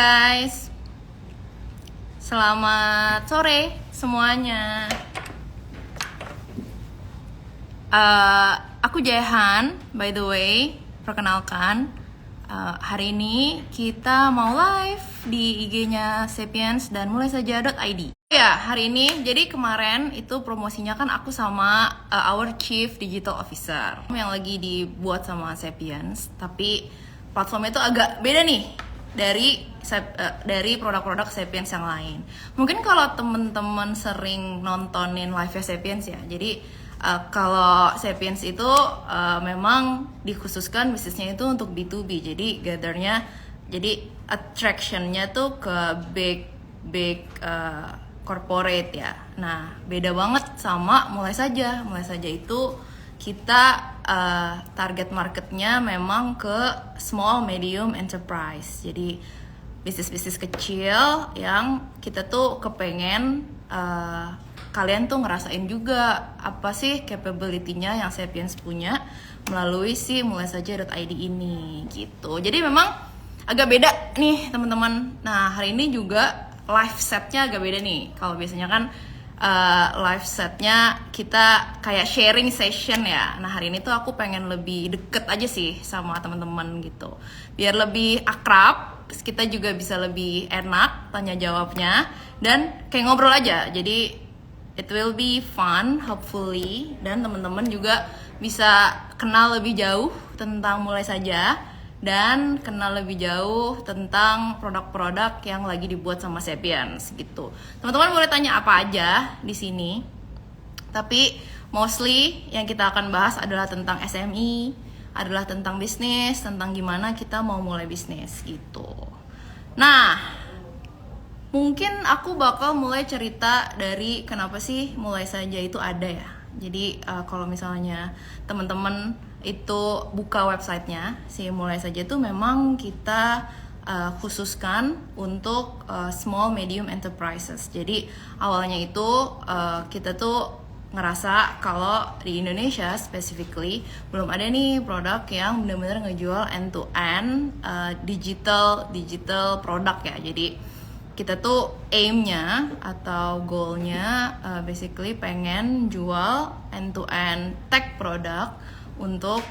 Guys, selamat sore semuanya. Aku Jehan, by the way, perkenalkan. Hari ini kita mau live di IG-nya Sapiens dan mulai saja.id. Ya, hari ini, jadi kemarin itu promosinya kan aku sama our Chief Digital Officer yang lagi dibuat sama Sapiens, tapi platformnya itu agak beda nih dari produk-produk Sapiens yang lain. Mungkin kalau temen-temen sering nontonin live-nya Sapiens ya, jadi kalau Sapiens itu memang dikhususkan bisnisnya itu untuk B2B, jadi jadi attraction-nya tuh ke big corporate ya. Nah, beda banget sama mulai saja itu kita target marketnya memang ke small medium enterprise, jadi bisnis-bisnis kecil yang kita tuh kepengen kalian tuh ngerasain juga apa sih capability-nya yang Sapiens punya melalui si mulai saja.id ini gitu. Jadi memang agak beda nih teman-teman. Nah, hari ini juga live setnya agak beda nih. Kalau biasanya kan live setnya kita kayak sharing session ya. Nah, hari ini tuh aku pengen lebih deket aja sih sama teman-teman gitu, biar lebih akrab, kita juga bisa lebih enak tanya jawabnya dan kayak ngobrol aja. Jadi it will be fun hopefully, dan teman-teman juga bisa kenal lebih jauh tentang mulai saja dan kenal lebih jauh tentang produk-produk yang lagi dibuat sama Sapiens gitu. Teman-teman boleh tanya apa aja di sini. Tapi mostly yang kita akan bahas adalah tentang SME, adalah tentang bisnis, tentang gimana kita mau mulai bisnis gitu. Nah, mungkin aku bakal mulai cerita dari kenapa sih mulai saja itu ada ya. Jadi kalau misalnya teman-teman itu buka websitenya si mulai saja itu memang kita khususkan untuk small medium enterprises. Jadi awalnya itu kita tuh ngerasa kalau di Indonesia specifically belum ada nih produk yang benar-benar ngejual end to end digital produk ya. Jadi kita tuh aim-nya atau goal-nya basically pengen jual end-to-end tech produk untuk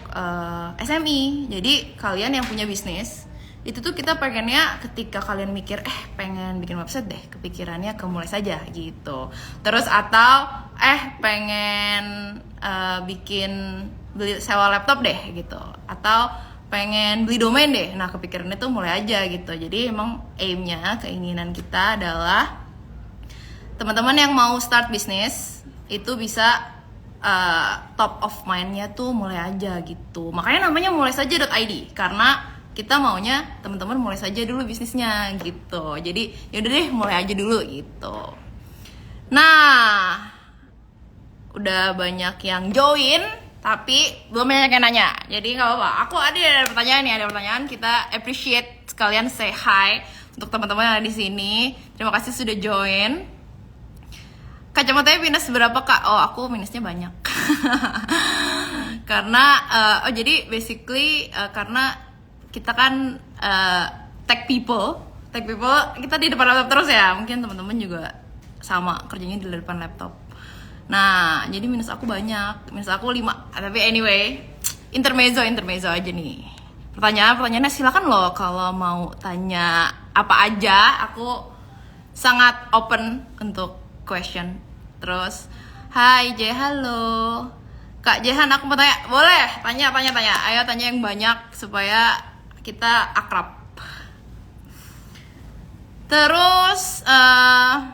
SME. Jadi kalian yang punya bisnis, itu tuh kita pengennya ketika kalian mikir pengen bikin website deh, kepikirannya ke mulai saja gitu. Terus atau pengen beli sewa laptop deh gitu, atau pengen beli domain deh, nah kepikirannya tuh mulai aja gitu. Jadi emang aim-nya, keinginan kita adalah teman-teman yang mau start bisnis itu bisa top of mind-nya tuh mulai aja gitu. Makanya namanya mulai saja.id, karena kita maunya teman-teman mulai saja dulu bisnisnya gitu. Jadi yaudah deh mulai aja dulu gitu. Nah, udah banyak yang join tapi belum banyak yang nanya, jadi nggak apa-apa. Aku ada pertanyaan. Kita appreciate sekalian say hi untuk teman-teman yang ada di sini. Terima kasih sudah join. Kacamatanya minus berapa kak? Oh, aku minusnya banyak. Karena jadi basically karena kita kan tech people kita di depan laptop terus ya. Mungkin teman-teman juga sama kerjanya di depan laptop. Nah, jadi minus aku banyak. Minus aku 5. Tapi anyway, intermezzo aja nih. Pertanyaannya silakan loh kalau mau tanya apa aja. Aku sangat open untuk question. Terus, hai J, halo. Kak Jehan, aku mau tanya. Boleh? Tanya. Ayo tanya yang banyak supaya kita akrab. Terus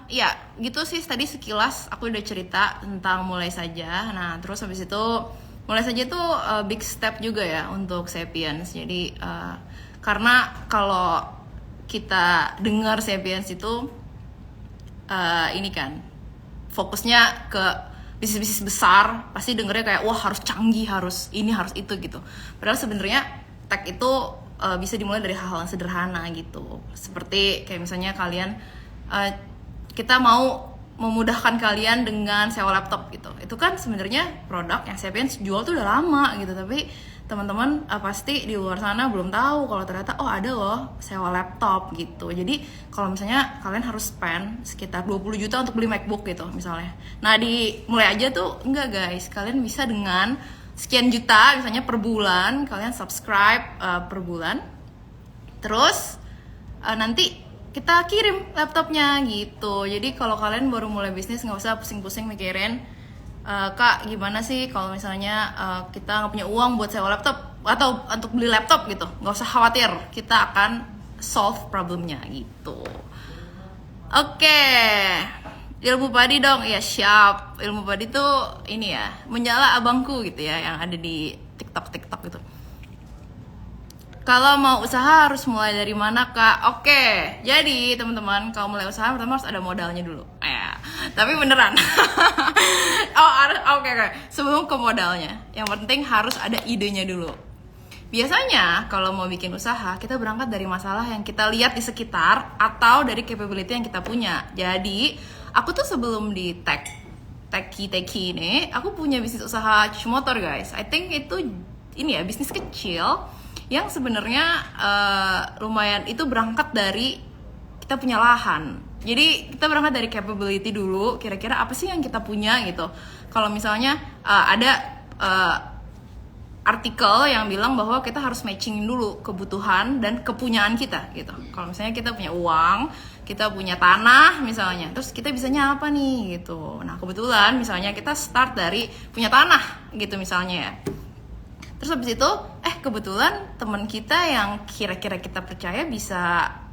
ya gitu sih, tadi sekilas aku udah cerita tentang mulai saja. Nah terus habis itu mulai saja tuh big step juga ya untuk Sapiens. Jadi karena kalau kita dengar Sapiens itu ini kan fokusnya ke bisnis-bisnis besar, pasti dengernya kayak wah harus canggih, harus ini, harus itu gitu. Padahal sebenarnya tech itu bisa dimulai dari hal-hal yang sederhana gitu. Seperti kayak misalnya kalian kita mau memudahkan kalian dengan sewa laptop gitu. Itu kan sebenarnya produk yang Sapiens jual tuh udah lama gitu, tapi teman-teman pasti di luar sana belum tahu kalau ternyata ada loh sewa laptop gitu. Jadi kalau misalnya kalian harus spend sekitar 20 juta untuk beli MacBook gitu misalnya. Nah, mulai aja tuh enggak guys, kalian bisa dengan sekian juta misalnya per bulan, kalian subscribe per bulan. Terus nanti kita kirim laptopnya gitu. Jadi kalau kalian baru mulai bisnis nggak usah pusing-pusing mikirin Kak, gimana sih kalau misalnya kita nggak punya uang buat sewa laptop atau untuk beli laptop gitu? Nggak usah khawatir, kita akan solve problemnya gitu. Oke, ilmu padi dong, ya siap. Ilmu padi tuh ini ya, menyala abangku gitu ya, yang ada di TikTok gitu. Kalau mau usaha harus mulai dari mana Kak? Oke, jadi teman-teman kalau mulai usaha pertama harus ada modalnya dulu. Tapi beneran. Oke. Sebelum ke modalnya, yang penting harus ada idenya dulu. Biasanya kalau mau bikin usaha, kita berangkat dari masalah yang kita lihat di sekitar atau dari capability yang kita punya. Jadi, aku tuh sebelum di Techie ini, aku punya bisnis usaha cuci motor guys. I think itu ini ya, bisnis kecil yang sebenarnya lumayan, itu berangkat dari kita punya lahan. Jadi kita berangkat dari capability dulu, kira-kira apa sih yang kita punya gitu. Kalau misalnya ada artikel yang bilang bahwa kita harus matching dulu kebutuhan dan kepunyaan kita gitu. Kalau misalnya kita punya uang, kita punya tanah misalnya, terus kita bisanya apa nih gitu. Nah kebetulan misalnya kita start dari punya tanah gitu misalnya ya. Terus habis itu, kebetulan teman kita yang kira-kira kita percaya bisa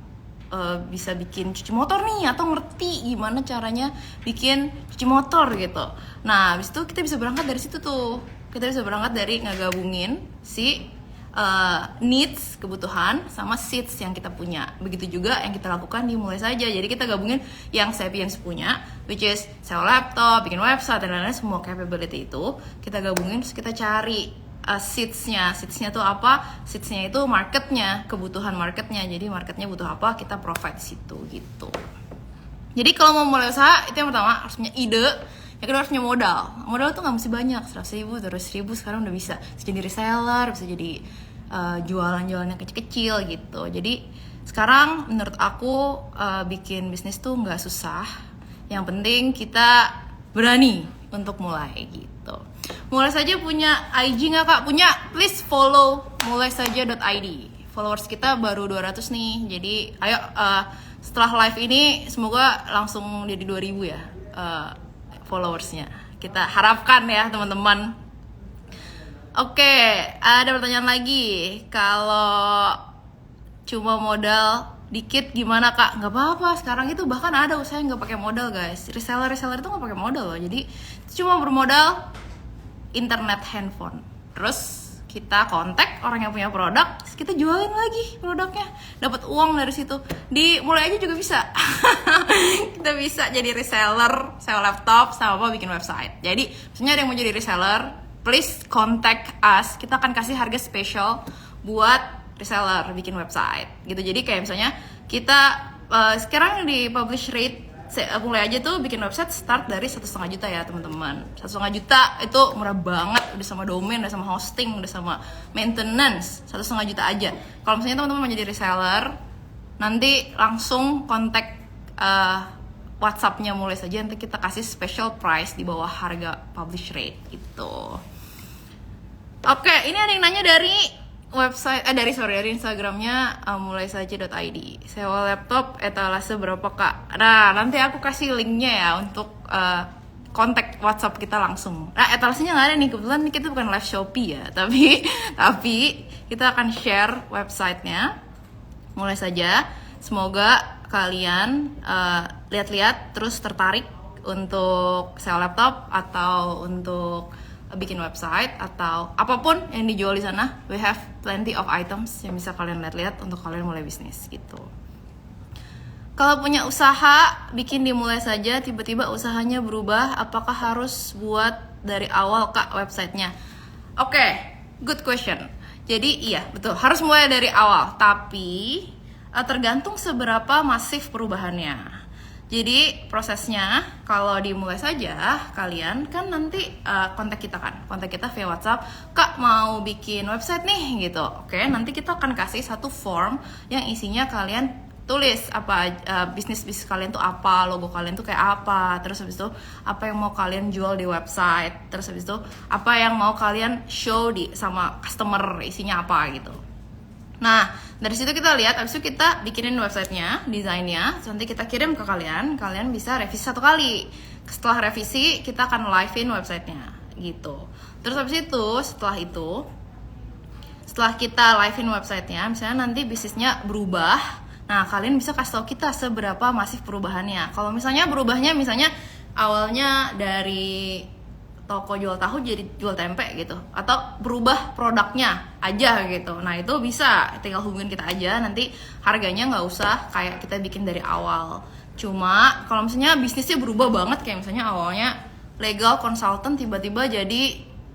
bikin cuci motor nih, atau ngerti gimana caranya bikin cuci motor gitu. Nah, habis itu kita bisa berangkat dari situ tuh. Kita bisa berangkat dari ngegabungin si needs, kebutuhan, sama seeds yang kita punya. Begitu juga yang kita lakukan di Mulai Saja. Jadi kita gabungin yang Sapiens punya, which is sewa laptop, bikin website, dan lain-lain, semua capability itu kita gabungin, terus kita cari seeds-nya tuh apa? Seeds-nya itu marketnya, kebutuhan marketnya. Jadi marketnya butuh apa, kita provide di situ gitu. Jadi kalau mau mulai usaha, itu yang pertama harus punya ide, yang kedua harus punya modal. Modal tuh nggak mesti banyak, 100.000, 200.000 sekarang udah bisa jadi reseller, bisa jadi jualan-jualan yang kecil-kecil gitu. Jadi sekarang menurut aku bikin bisnis tuh nggak susah. Yang penting kita berani untuk mulai gitu. Mulai Saja punya IG nggak Kak? Punya, please follow mulaisaja.id. Followers kita baru 200 nih. Jadi ayo setelah live ini semoga langsung jadi 2000 ya followersnya. Kita harapkan ya teman-teman. Oke, ada pertanyaan lagi. Kalau cuma modal dikit gimana Kak? Nggak apa-apa, sekarang itu bahkan ada usaha yang nggak pakai modal guys. Reseller itu nggak pakai modal loh. Jadi cuma bermodal internet handphone. Terus kita kontak orang yang punya produk, terus kita jualin lagi produknya, dapat uang dari situ. Di Mulai Aja juga bisa. Kita bisa jadi reseller, sewa laptop, sama apa bikin website. Jadi misalnya ada yang mau jadi reseller, please contact us. Kita akan kasih harga spesial buat reseller bikin website gitu. Jadi kayak misalnya kita sekarang di publish rate Mulai Aja tuh bikin website start dari 1,5 juta ya teman-teman. 1,5 juta itu murah banget, udah sama domain, udah sama hosting, udah sama maintenance. 1,5 juta aja. Kalau misalnya teman-teman mau jadi reseller, nanti langsung kontak WhatsApp-nya Mulai Saja, nanti kita kasih special price di bawah harga publish rate gitu. Oke, ini ada yang nanya dari website dari Instagramnya mulaisaja.id. Sewa laptop etalase berapa Kak? Nah, nanti aku kasih linknya ya untuk kontak WhatsApp kita langsung. Nah, etalasenya nggak ada nih, kebetulan kita bukan live Shopee ya, tapi kita akan share websitenya Mulai Saja. Semoga kalian lihat-lihat terus tertarik untuk sewa laptop atau untuk bikin website atau apapun yang dijual di sana. We have plenty of items yang bisa kalian lihat-lihat untuk kalian mulai bisnis gitu. Kalau punya usaha bikin di Mulai Saja, tiba-tiba usahanya berubah, apakah harus buat dari awal Kak websitenya? Oke, good question. Jadi iya betul, harus mulai dari awal, tapi tergantung seberapa masif perubahannya. Jadi prosesnya kalau dimulai saja, kalian kan nanti kontak kita via WhatsApp, Kak mau bikin website nih gitu. Oke, nanti kita akan kasih satu form yang isinya kalian tulis apa bisnis kalian tuh apa, logo kalian tuh kayak apa, terus habis itu apa yang mau kalian jual di website, terus habis itu apa yang mau kalian show di sama customer, isinya apa gitu. Nah, dari situ kita lihat, abis itu kita bikinin websitenya, desainnya, nanti kita kirim ke kalian bisa revisi 1 kali. Setelah revisi, kita akan live-in websitenya, gitu. Terus abis itu, setelah kita live-in websitenya, misalnya nanti bisnisnya berubah, nah kalian bisa kasih tahu kita seberapa masif perubahannya. Kalau misalnya berubahnya, misalnya awalnya dari toko jual tahu jadi jual tempe gitu, atau berubah produknya aja gitu, nah itu bisa tinggal hubungin kita aja, nanti harganya nggak usah kayak kita bikin dari awal. Cuma kalau misalnya bisnisnya berubah banget, kayak misalnya awalnya legal consultant tiba-tiba jadi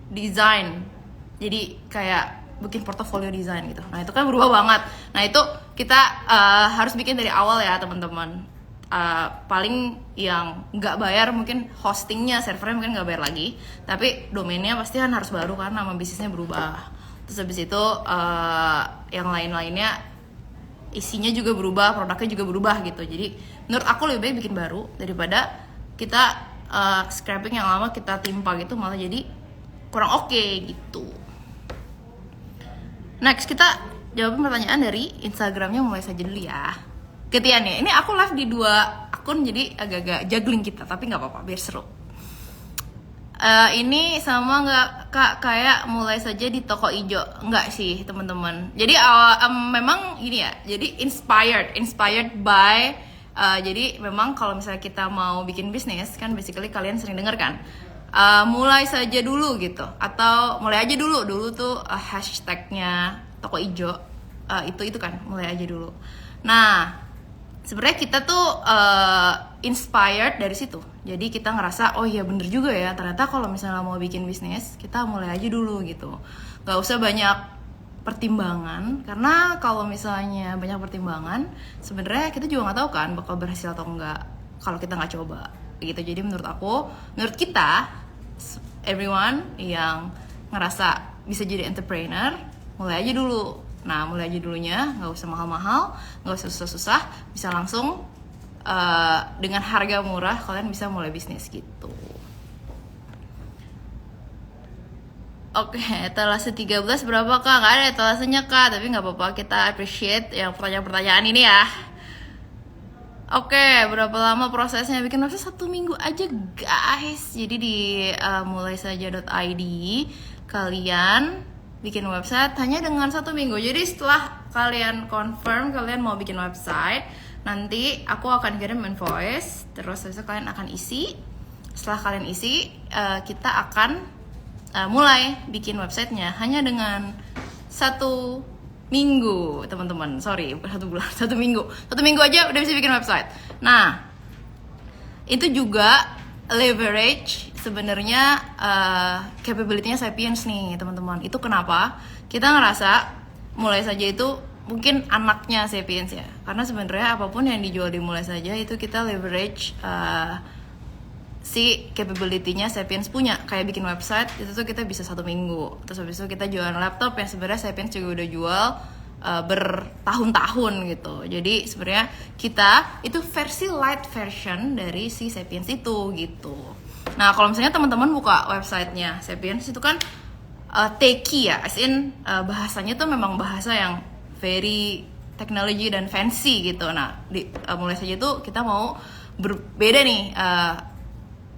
desain, jadi kayak bikin portofolio desain gitu, nah itu kan berubah banget. Nah itu kita harus bikin dari awal ya teman-teman. Paling yang nggak bayar mungkin hostingnya, servernya mungkin nggak bayar lagi, tapi domainnya pasti kan harus baru karena nama bisnisnya berubah. Terus habis itu yang lain-lainnya isinya juga berubah, produknya juga berubah gitu. Jadi menurut aku lebih baik bikin baru daripada kita scrapping yang lama kita timpa gitu, malah jadi kurang oke gitu. Next kita jawab pertanyaan dari Instagramnya Mulai Saja dulu ya. Ketian ya, ini aku live di 2 akun jadi agak-agak juggling kita, tapi nggak apa-apa biar seru. Ini sama nggak Kak kayak Mulai Saja di toko ijo? Nggak sih teman-teman. Jadi memang ini ya, jadi inspired by. Jadi memang kalau misalnya kita mau bikin bisnis kan, basically kalian sering denger kan, mulai saja dulu gitu, atau mulai aja dulu tuh hashtagnya toko ijo, itu kan mulai aja dulu. Nah sebenarnya kita tuh inspired dari situ. Jadi kita ngerasa oh iya bener juga ya, ternyata kalau misalnya mau bikin bisnis kita mulai aja dulu gitu. Gak usah banyak pertimbangan, karena kalau misalnya banyak pertimbangan sebenarnya kita juga nggak tahu kan bakal berhasil atau enggak kalau kita nggak coba gitu. Jadi menurut kita everyone yang ngerasa bisa jadi entrepreneur, mulai aja dulu. Nah mulai aja dulunya, nggak usah mahal-mahal, nggak usah susah-susah, bisa langsung dengan harga murah kalian bisa mulai bisnis gitu. Oke, etalase 13 berapa Kak? Nggak ada etalasenya Kak, tapi nggak apa-apa, kita appreciate yang pertanyaan-pertanyaan ini ya. Oke, berapa lama prosesnya bikin website? 1 minggu aja guys. Jadi di mulaisaja.id kalian bikin website hanya dengan 1 minggu. Jadi setelah kalian confirm kalian mau bikin website, nanti aku akan kirim invoice, terus kalian akan isi. Setelah kalian isi, kita akan mulai bikin websitenya hanya dengan 1 minggu teman-teman. Sorry, bukan 1 bulan, 1 minggu. 1 minggu aja udah bisa bikin website. Nah, itu juga leverage sebenarnya capability-nya Sapiens nih teman-teman. Itu kenapa kita ngerasa Mulai Saja itu mungkin anaknya Sapiens ya, karena sebenarnya apapun yang dijual di Mulai Saja itu kita leverage si capability-nya Sapiens punya. Kayak bikin website itu tuh kita bisa 1 minggu. Terus habis itu kita jualan laptop yang sebenarnya Sapiens juga udah jual bertahun-tahun gitu. Jadi sebenarnya kita itu versi light version dari si Sapiens itu gitu. Nah kalau misalnya teman-teman buka websitenya Sapiens itu kan techy ya, as in bahasanya tuh memang bahasa yang very technology dan fancy gitu. Nah di Mulai Saja tuh kita mau berbeda nih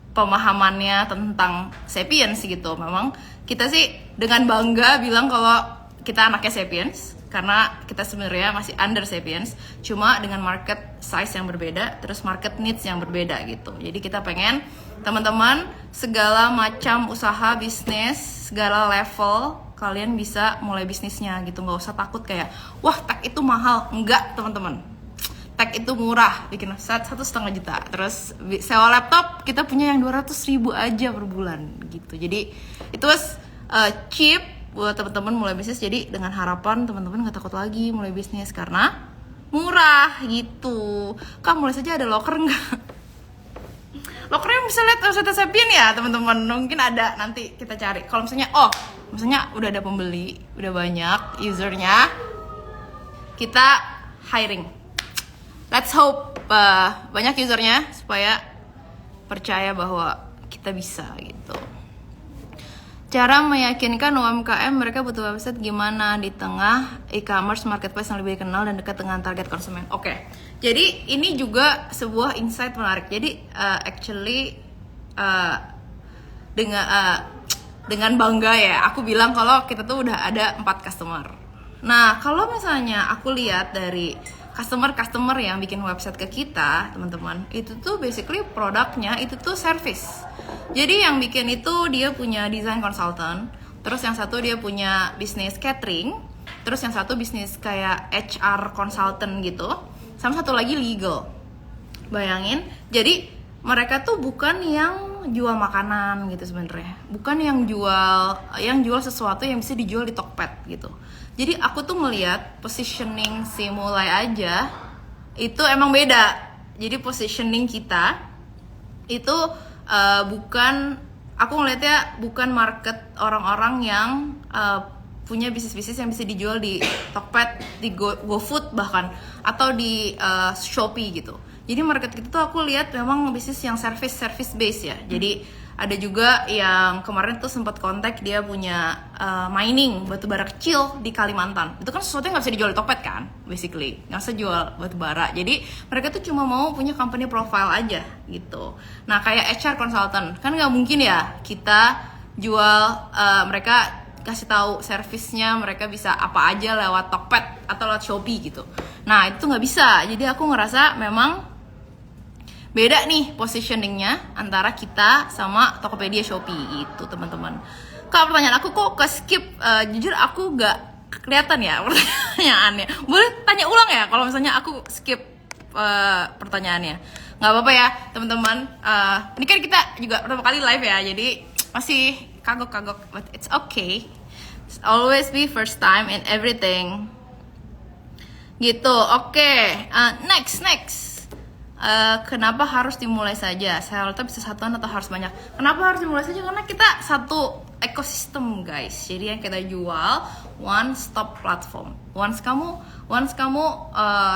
pemahamannya tentang Sapiens gitu. Memang kita sih dengan bangga bilang kalau kita anaknya Sapiens, karena kita sebenarnya masih under Sapiens, cuma dengan market size yang berbeda, terus market needs yang berbeda gitu. Jadi kita pengen teman-teman segala macam usaha bisnis, segala level kalian bisa mulai bisnisnya gitu. Nggak usah takut kayak wah tech itu mahal. Enggak teman-teman, tech itu murah. Bikin website 1,5 juta, terus sewa laptop kita punya yang 200.000 aja per bulan gitu. Jadi itu cheap buat teman-teman mulai bisnis. Jadi dengan harapan teman-teman nggak takut lagi mulai bisnis, karena murah gitu. Kak, mulai saja ada locker nggak? Lokernya bisa lihat website Sapien ya teman-teman, mungkin ada, nanti kita cari. Kalau misalnya udah ada pembeli, udah banyak usernya, kita hiring. Let's hope banyak usernya supaya percaya bahwa kita bisa gitu. Cara meyakinkan UMKM mereka butuh website gimana di tengah e-commerce marketplace yang lebih dikenal dan dekat dengan target konsumen. Oke. Jadi ini juga sebuah insight menarik. Jadi actually dengan bangga ya aku bilang kalau kita tuh udah ada 4 customer. Nah, kalau misalnya aku lihat dari customer yang bikin website ke kita, teman-teman, itu tuh basically produknya itu tuh service. Jadi yang bikin itu dia punya design consultant, terus yang satu dia punya bisnis catering, terus yang satu bisnis kayak HR consultant gitu, sama satu lagi legal. Bayangin, jadi mereka tuh bukan yang jual makanan gitu sebenarnya, bukan yang jual sesuatu yang bisa dijual di Tokped gitu. Jadi aku tuh ngelihat positioning si Mulai aja itu emang beda. Jadi positioning kita itu aku ngelihatnya bukan market orang-orang yang punya bisnis-bisnis yang bisa dijual di Tokped, di GoFood bahkan, atau di Shopee gitu. Jadi market kita tuh aku lihat memang bisnis yang service base ya. Jadi ada juga yang kemarin tuh sempat kontak, dia punya mining batubara kecil di Kalimantan. Itu kan sesuatu yang nggak bisa dijual di Tokped kan, basically nggak bisa jual batubara. Jadi mereka tuh cuma mau punya company profile aja gitu. Nah kayak HR consultant kan nggak mungkin ya kita jual, mereka kasih tahu servisnya mereka bisa apa aja lewat Tokped atau lewat Shopee gitu. Nah itu nggak bisa. Jadi aku ngerasa memang beda nih positioningnya antara kita sama Tokopedia, Shopee itu teman-teman. Kak, pertanyaan aku kok ke skip, jujur aku gak kelihatan ya pertanyaannya. Boleh tanya ulang ya kalau misalnya aku skip pertanyaannya. Nggak apa-apa ya teman-teman. Ini kan kita juga pertama kali live ya, jadi masih kagok-kagok, but it's okay. It's always be first time in everything. Gitu, oke. Next. Kenapa harus dimulai saja? Saya rasa bisa satuan atau harus banyak? Kenapa harus dimulai saja? Karena kita satu ekosistem guys. Jadi yang kita jual one stop platform. Once kamu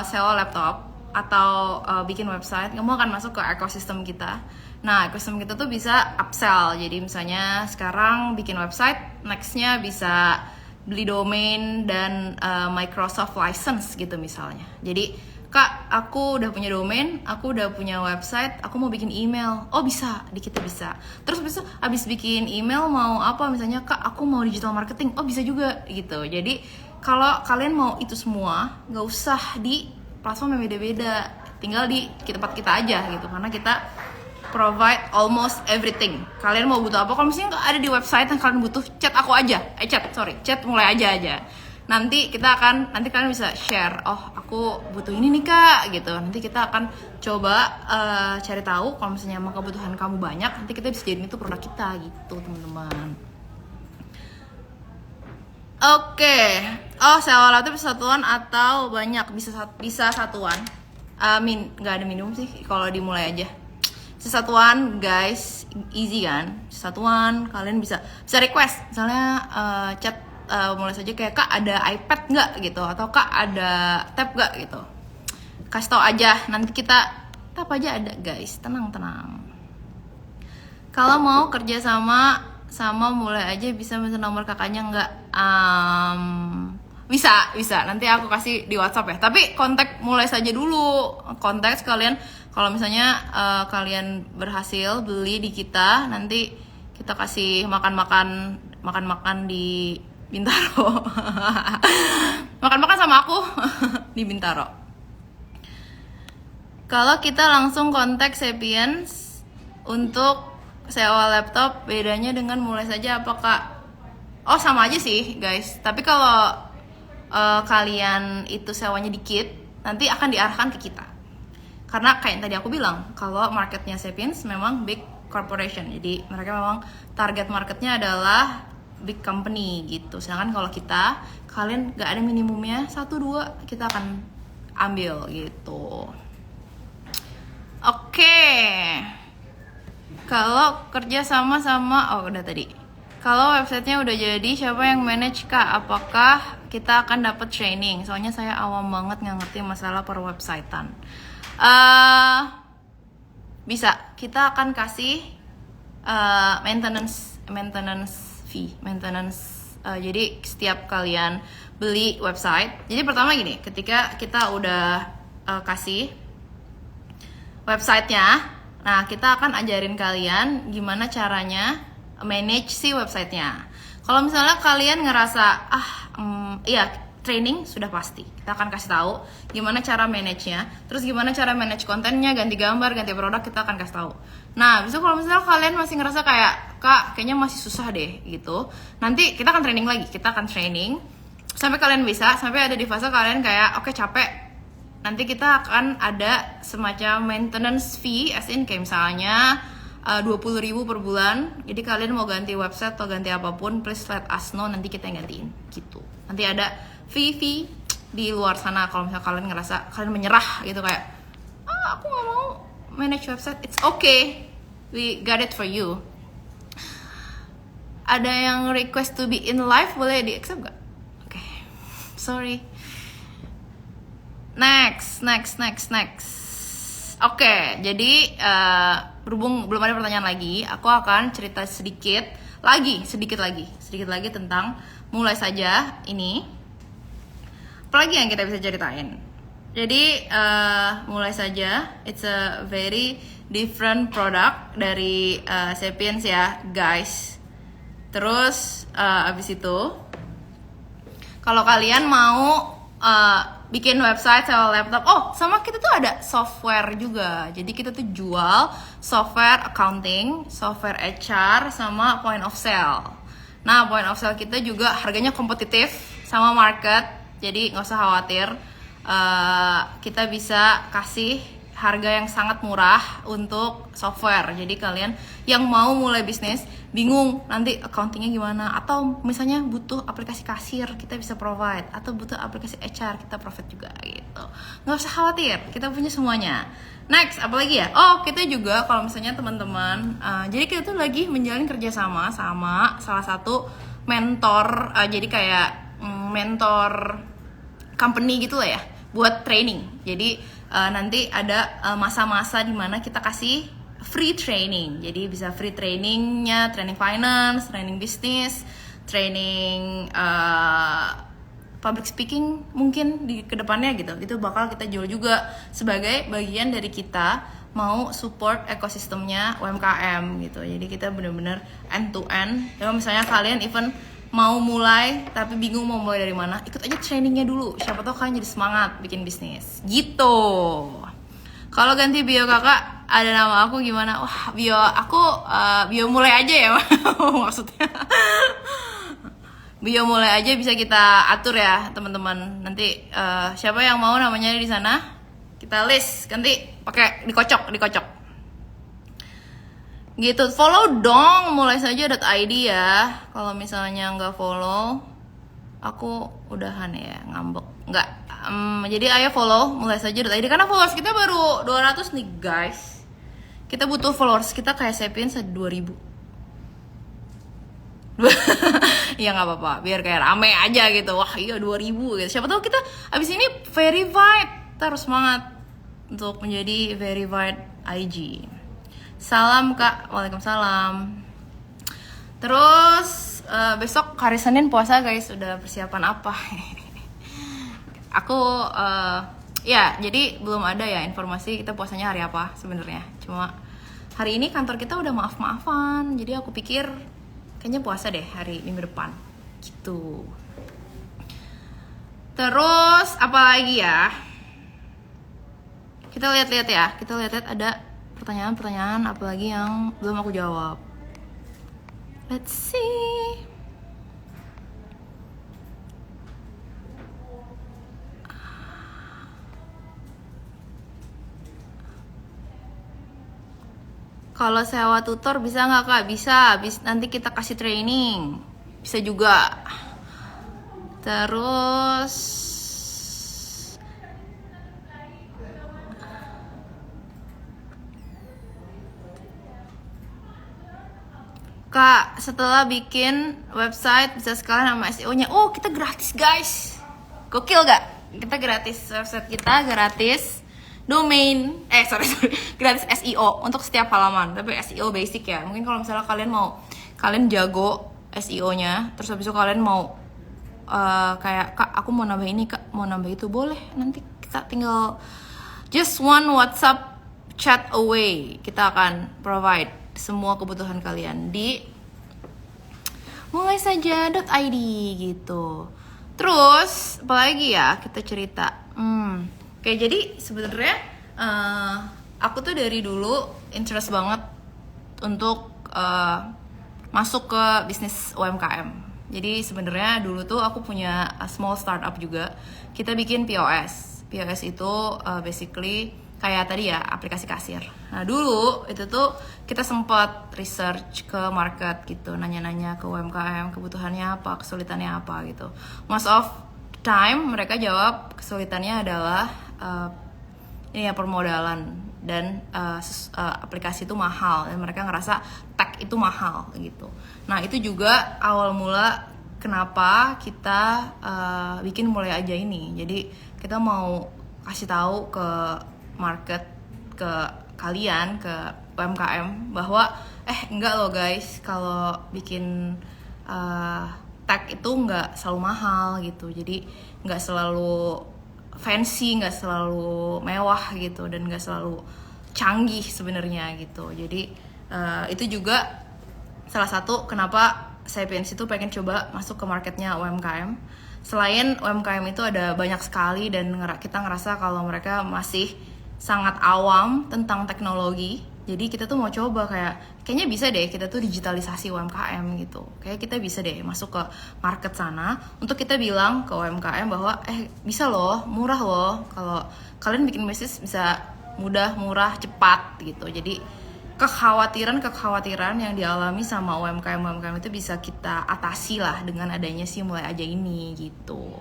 sewa laptop atau bikin website, kamu akan masuk ke ekosistem kita. Nah, ekosistem kita tuh bisa upsell. Jadi misalnya sekarang bikin website, nextnya bisa beli domain dan Microsoft license gitu misalnya. Jadi Kak, aku udah punya domain, aku udah punya website, aku mau bikin email. Oh bisa, di kita bisa. Terus abis bikin email mau apa? Misalnya Kak, aku mau digital marketing. Oh bisa juga gitu. Jadi kalau kalian mau itu semua, nggak usah di platform yang beda-beda. Tinggal di tempat kita aja gitu. Karena kita provide almost everything. Kalian mau butuh apa? Kalau misalnya nggak ada di website yang kalian butuh, chat aku aja. Chat mulai aja. Nanti kalian bisa share, oh aku butuh ini nih Kak gitu. Nanti kita akan coba cari tahu kalau misalnya emang kebutuhan kamu banyak, nanti kita bisa jadiin itu produk kita gitu teman-teman. Oke. Oh, sewa laptop satuan atau banyak? Bisa satuan. Nggak ada minimum sih kalau dimulai aja. Satuan guys, easy kan? Satuan kalian bisa request, misalnya chat. Mulai saja kayak Kak ada iPad nggak gitu, atau Kak ada tab nggak gitu, kasih tau aja, nanti kita tap aja ada guys, tenang. Kalau mau kerja sama mulai aja bisa minta nomor kakaknya nggak? Bisa nanti aku kasih di WhatsApp ya, tapi kontak mulai saja dulu, kontak sekalian. Kalau misalnya kalian berhasil beli di kita, nanti kita kasih makan di Bintaro. Makan sama aku di Bintaro. Kalau kita langsung kontak Sapiens untuk sewa laptop, bedanya dengan mulai saja apa Kak? Oh sama aja sih guys. Tapi kalau kalian itu sewanya dikit, nanti akan diarahkan ke kita. Karena kayak yang tadi aku bilang, kalau marketnya Sapiens memang big corporation. Jadi mereka memang target marketnya adalah big company gitu. Sedangkan kalau kalian gak ada minimumnya 1-2, kita akan ambil gitu. Oke. Kalau kerja sama udah tadi. Kalau websitenya udah jadi, siapa yang manage Kak? Apakah kita akan dapat training? Soalnya saya awam banget nggak ngerti masalah per websitean. Bisa, kita akan kasih maintenance fee, jadi setiap kalian beli website. Jadi pertama gini, ketika kita udah kasih websitenya, nah kita akan ajarin kalian gimana caranya manage si websitenya. Kalau misalnya kalian ngerasa training sudah pasti, kita akan kasih tahu gimana cara manage-nya, terus gimana cara manage kontennya, ganti gambar, ganti produk, kita akan kasih tahu. Nah, bisa kalau misalnya kalian masih ngerasa kayak, Kak, kayaknya masih susah deh gitu, nanti kita akan training lagi, kita akan training sampai kalian bisa, sampai ada di fase kalian kayak, oke, capek. Nanti kita akan ada semacam maintenance fee, as in kayak misalnya 20.000 per bulan. Jadi kalian mau ganti website atau ganti apapun, please let us know, nanti kita yang gantiin gitu. Nanti ada fee di luar sana kalau misalnya kalian ngerasa kalian menyerah gitu, kayak aku nggak mau manage website, it's okay, we got it for you. Ada yang request to be in live, boleh di accept gak? Oke, sorry. Next. Oke, jadi berhubung belum ada pertanyaan lagi, aku akan cerita sedikit lagi tentang mulai saja ini. Apalagi yang kita bisa ceritain. Jadi mulai saja, it's a very different product dari Sapiens ya guys. Terus abis itu, kalau kalian mau bikin website sewa laptop, sama kita tuh ada software juga. Jadi kita tuh jual software accounting, software HR, sama point of sale. Nah, point of sale kita juga harganya kompetitif sama market. Jadi nggak usah khawatir, kita bisa kasih harga yang sangat murah untuk software. Jadi kalian yang mau mulai bisnis, bingung nanti accountingnya gimana, atau misalnya butuh aplikasi kasir, kita bisa provide, atau butuh aplikasi HR, kita provide juga gitu. Nggak usah khawatir, kita punya semuanya. Next, apa lagi ya? Kita juga kalau misalnya teman-teman, jadi kita tuh lagi menjalin kerjasama sama salah satu mentor, jadi kayak mentor company gitu lah ya, buat training. Jadi nanti ada masa-masa dimana kita kasih free training. Jadi bisa free trainingnya, training finance, training bisnis, training public speaking mungkin di kedepannya gitu. Itu bakal kita jual juga sebagai bagian dari kita mau support ekosistemnya UMKM gitu. Jadi kita bener-bener end to end. Kalau misalnya kalian even mau mulai tapi bingung mau mulai dari mana, ikut aja trainingnya dulu, siapa tahu kalian jadi semangat bikin bisnis gitu. Kalau ganti bio kakak ada nama aku gimana? Wah, bio aku bio mulai aja ya maksudnya. Bio mulai aja bisa kita atur ya teman-teman. Nanti siapa yang mau namanya di sana kita list, ganti pakai dikocok gitu. Follow dong mulai saja.id ya. Kalau misalnya nggak follow, aku udahan ya, ngambek. Nggak, jadi ayo follow mulai saja.id, karena followers kita baru 200 nih guys. Kita butuh followers kita kayak Sapiens 2.000. Ya nggak apa-apa, biar kayak rame aja gitu. Wah iya 2.000 gitu. Siapa tahu kita abis ini verified. Kita harus semangat untuk menjadi verified IG. Salam Kak, waalaikumsalam. Terus besok hari Senin puasa guys, udah persiapan apa? Aku ya jadi belum ada ya informasi kita puasanya hari apa sebenarnya. Cuma hari ini kantor kita udah maaf-maafan, jadi aku pikir kayaknya puasa deh hari minggu depan gitu. Terus apa lagi ya? Kita lihat-lihat ya, ada pertanyaan-pertanyaan apalagi yang belum aku jawab. Let's see. Kalau sewa tutor bisa nggak Kak? Bisa, nanti kita kasih training. Bisa juga. Terus Kak, setelah bikin website bisa sekalian sama SEO-nya. Oh, kita gratis guys. Gokil gak? Kita gratis, website kita gratis. Domain, sorry, gratis SEO untuk setiap halaman. Tapi SEO basic ya. Mungkin kalau misalnya kalian jago SEO-nya, terus habis itu kalian mau kayak, Kak, aku mau nambah ini, Kak, mau nambah itu, boleh. Nanti kita tinggal just one WhatsApp chat away. Kita akan provide semua kebutuhan kalian di mulaisaja.id gitu. Terus apalagi ya kita cerita. Kayak jadi sebenarnya aku tuh dari dulu interest banget untuk masuk ke bisnis UMKM. Jadi sebenarnya dulu tuh aku punya small startup juga. Kita bikin POS. POS itu basically kayak tadi ya, aplikasi kasir. Nah dulu itu tuh kita sempat research ke market gitu, nanya-nanya ke UMKM kebutuhannya apa, kesulitannya apa gitu. Most of time mereka jawab kesulitannya adalah ini ya, permodalan dan aplikasi itu mahal, dan mereka ngerasa tech itu mahal gitu. Nah itu juga awal mula kenapa kita bikin Mulai Aja ini. Jadi kita mau kasih tahu ke market, ke kalian, ke UMKM bahwa enggak loh guys, kalau bikin tag itu nggak selalu mahal gitu. Jadi nggak selalu fancy, nggak selalu mewah gitu, dan nggak selalu canggih sebenarnya gitu. Jadi itu juga salah satu kenapa Sapiens itu pengen coba masuk ke marketnya UMKM. Selain UMKM itu ada banyak sekali, dan kita ngerasa kalau mereka masih sangat awam tentang teknologi. Jadi kita tuh mau coba kayaknya bisa deh kita tuh digitalisasi UMKM gitu. Kayak kita bisa deh masuk ke market sana untuk kita bilang ke UMKM bahwa bisa loh, murah loh. Kalau kalian bikin bisnis bisa mudah, murah, cepat gitu. Jadi kekhawatiran yang dialami sama UMKM itu bisa kita atasi lah dengan adanya si Mulai Aja ini gitu.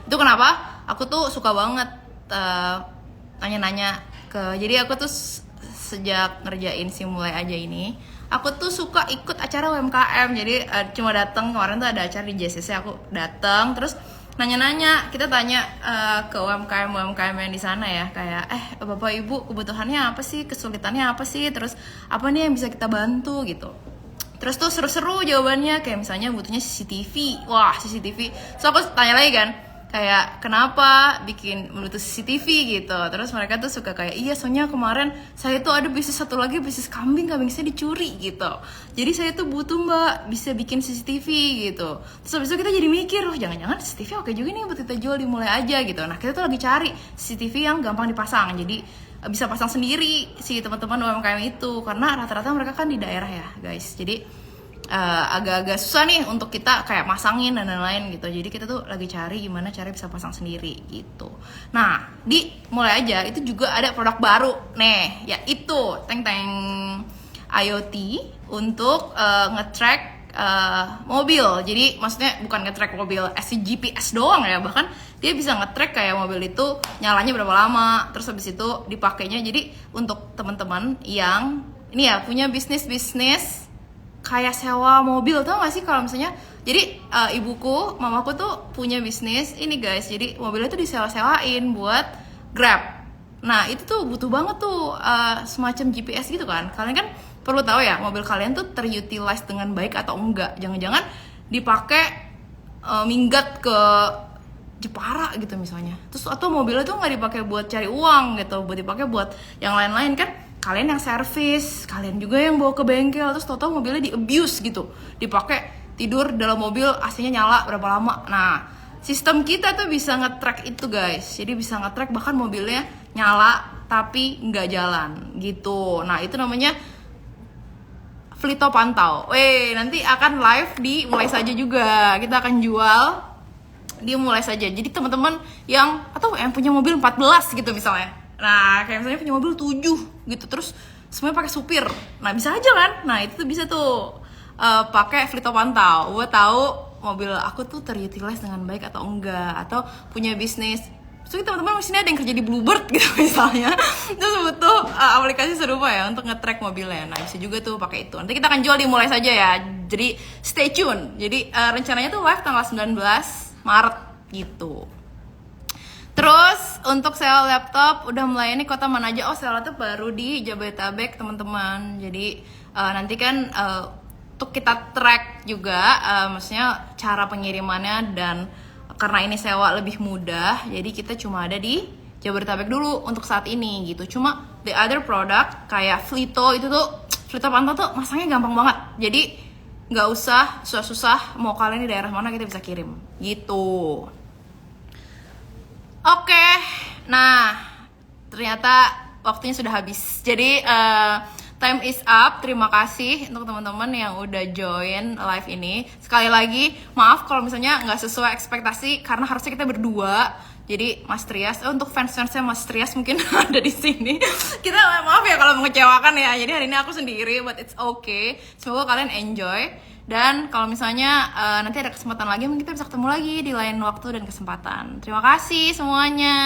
Itu kenapa aku tuh suka banget nanya-nanya jadi aku tuh sejak ngerjain si Mulai Aja ini, aku tuh suka ikut acara UMKM. Jadi cuma datang, kemarin tuh ada acara di JCC, aku datang terus nanya-nanya, kita tanya ke UMKM yang di sana ya, kayak Bapak Ibu kebutuhannya apa sih, kesulitannya apa sih, terus apa nih yang bisa kita bantu gitu. Terus tuh seru-seru jawabannya, kayak misalnya butuhnya CCTV. Wah, CCTV. So aku tanya lagi kan, kayak kenapa bikin butuh CCTV gitu. Terus mereka tuh suka kayak, iya soalnya kemarin saya tuh ada bisnis satu lagi, bisnis kambing saya dicuri gitu. Jadi saya tuh butuh mbak bisa bikin CCTV gitu. Terus habis itu kita jadi mikir, jangan-jangan CCTV oke juga nih buat kita jual di Mulai Aja gitu. Nah kita tuh lagi cari CCTV yang gampang dipasang, jadi bisa pasang sendiri si teman-teman UMKM itu, karena rata-rata mereka kan di daerah ya guys. Jadi agak-agak susah nih untuk kita kayak masangin dan lain-lain gitu. Jadi kita tuh lagi cari gimana cara bisa pasang sendiri gitu. Nah di Mulai Aja itu juga ada produk baru nih, yaitu teng-teng IoT untuk nge-track mobil. Jadi maksudnya bukan nge-track mobil GPS doang ya, bahkan dia bisa nge-track kayak mobil itu nyalanya berapa lama, terus habis itu dipakainya. Jadi untuk teman-teman yang ini ya punya bisnis kayak sewa mobil, tau gak sih kalau misalnya, jadi mamaku tuh punya bisnis ini guys, jadi mobilnya tuh disewa-sewain buat Grab. Nah itu tuh butuh banget tuh semacam GPS gitu kan. Kalian kan perlu tahu ya, mobil kalian tuh terutilize dengan baik atau enggak. Jangan-jangan dipakai minggat ke Jepara gitu misalnya, terus atau mobilnya tuh nggak dipakai buat cari uang gitu, buat dipakai buat yang lain-lain kan. Kalian yang servis, kalian juga yang bawa ke bengkel, terus tau-tau mobilnya di abuse gitu, dipakai tidur dalam mobil, AC-nya nyala berapa lama. Nah sistem kita tuh bisa nge-track itu guys. Jadi bisa nge-track bahkan mobilnya nyala tapi nggak jalan gitu. Nah itu namanya Flito Pantau. Nanti akan live di Mulai Saja juga. Kita akan jual di Mulai Saja. Jadi teman-teman yang punya mobil 14 gitu misalnya. Nah, kayak misalnya punya mobil 7 gitu, terus semuanya pakai supir. Nah, bisa aja kan? Nah, itu tuh bisa tuh pakai Flito Pantau buat tahu mobil aku tuh terutilize dengan baik atau enggak, atau punya bisnis So teman-teman di sini ada yang kerja di Bluebird gitu misalnya, terus butuh aplikasi serupa ya untuk nge-track mobilnya. Nah bisa juga tuh pakai itu. Nanti kita akan jual di Mulai saja ya. Jadi stay tune. Jadi rencananya tuh live tanggal 19 Maret gitu. Terus untuk sewa laptop udah melayani kota mana aja? Oh sewa laptop baru di Jabodetabek teman-teman. Jadi nanti kan untuk kita track juga, maksudnya cara pengirimannya, dan karena ini sewa lebih mudah, jadi kita cuma ada di Jabodetabek dulu untuk saat ini gitu. Cuma the other product kayak Flito itu tuh, Flito Pantau tuh masangnya gampang banget. Jadi nggak usah susah-susah, mau kalian di daerah mana kita bisa kirim gitu. Oke, nah ternyata waktunya sudah habis. Jadi time is up. Terima kasih untuk teman-teman yang udah join live ini. Sekali lagi, maaf kalau misalnya nggak sesuai ekspektasi karena harusnya kita berdua. Jadi Mas Trias, untuk fans-fansnya Mas Trias mungkin ada di sini. Kita maaf ya kalau mengecewakan ya. Jadi hari ini aku sendiri, but it's okay. Semoga kalian enjoy. Dan kalau misalnya nanti ada kesempatan lagi, mungkin kita bisa ketemu lagi di lain waktu dan kesempatan. Terima kasih semuanya.